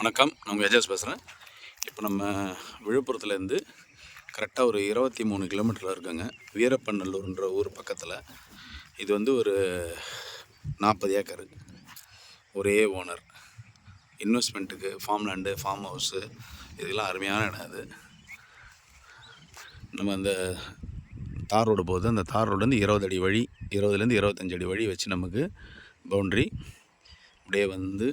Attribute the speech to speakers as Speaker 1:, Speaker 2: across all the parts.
Speaker 1: வணக்கம், நான் உங்கள் எஜாஸ் பேசுகிறேன். இப்போ நம்ம விழுப்புரத்துலேருந்து கரெக்டாக ஒரு 23 கிலோமீட்டரில் இருக்குங்க. வீரப்பநல்லூர்ன்ற ஊர் பக்கத்தில். இது வந்து ஒரு 40 ஏக்கரு, ஒரே ஓனர். இன்வெஸ்ட்மெண்ட்டுக்கு ஃபார்ம் லேண்டு, ஃபார்ம் ஹவுஸு, இதெல்லாம் அருமையான இடம். அது நம்ம அந்த தார் ரோடு போகுது. அந்த தார் ரோடு வந்து 20 அடி வழி, 20லேருந்து 25 அடி வழி வச்சு நமக்கு பவுண்ட்ரி இப்படியே வந்து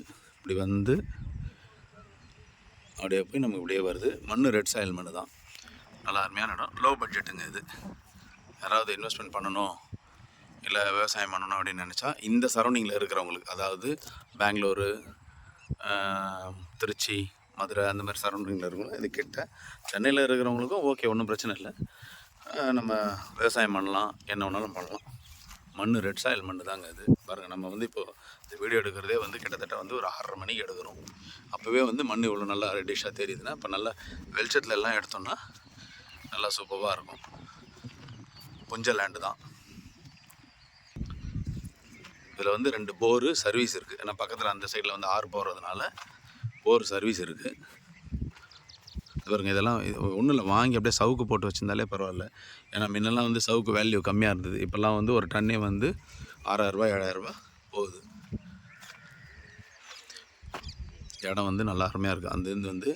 Speaker 1: அப்படியே போய் நமக்கு இப்படியே வருது. மண் ரெட் சாயில் மண் தான். நல்லா அருமையான இடம். லோ பட்ஜெட்டுங்க இது. யாராவது இன்வெஸ்ட்மெண்ட் பண்ணணும், இல்லை விவசாயம் பண்ணணும் அப்படின்னு நினச்சா இந்த சரௌண்டிங்கில் இருக்கிறவங்களுக்கு, அதாவது பெங்களூரு, திருச்சி, மதுரை அந்த மாதிரி சரௌண்டிங்கில் இருக்கவங்க இது கிட்ட. சென்னையில் இருக்கிறவங்களுக்கும் ஓகே, ஒன்றும் பிரச்சனை இல்லை. நம்ம விவசாயம் பண்ணலாம், என்ன வேணாலும் பண்ணலாம். மண் ரெட் சாயில் மண் தாங்க இது. பாருங்கள், நம்ம வந்து இப்போது இந்த வீடியோ எடுக்கிறதே வந்து கிட்டத்தட்ட வந்து ஒரு 6:30 மணிக்கு எடுக்கிறோம். அப்போவே வந்து மண் இவ்வளோ நல்லா ரெட்டிஷாக தெரியுதுன்னா, இப்போ நல்லா வெளிச்சத்தில் எல்லாம் எடுத்தோம்னா நல்லா சூப்பராக இருக்கும். கொஞ்சம் லேண்டு தான். இதில் வந்து 2 போரு சர்வீஸ் இருக்குது. ஏன்னா பக்கத்தில் அந்த சைடில் வந்து ஆறு போகிறதுனால போர் சர்வீஸ் இருக்குது. பாருங்க, இதெல்லாம் ஒன்றும் இல்லை, வாங்கி அப்படியே சவுக்கு போட்டு வச்சுருந்தாலே பரவாயில்ல. ஏன்னா முன்னெல்லாம் வந்து சவுக்கு வேல்யூ கம்மியாக இருந்தது. இப்போல்லாம் வந்து ஒரு டன்னே வந்து 6,000 7,000 போகுது. இடம் வந்து நல்லா அருமையாக இருக்குது. அந்த இது வந்து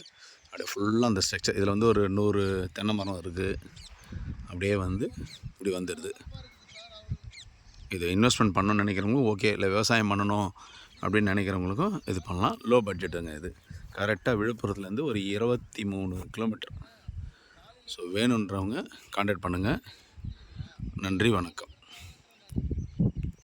Speaker 1: அப்படியே ஃபுல்லாக அந்த ஸ்ட்ரக்சர். இதில் வந்து ஒரு 100 தென்னை மரம் இருக்குது. அப்படியே வந்து இப்படி வந்துடுது. இது இன்வெஸ்ட்மெண்ட் பண்ணணும்னு நினைக்கிறவங்களும் ஓகே, இல்லை விவசாயம் பண்ணணும் அப்படின்னு நினைக்கிறவங்களுக்கும் இது பண்ணலாம். லோ பட்ஜெட்டுங்க இது. கரெக்டாக விழுப்புரத்துலேருந்து ஒரு 23 கிலோமீட்டர். ஸோ வேணுன்றவங்க கான்டாக்ட் பண்ணுங்கள். நன்றி, வணக்கம்.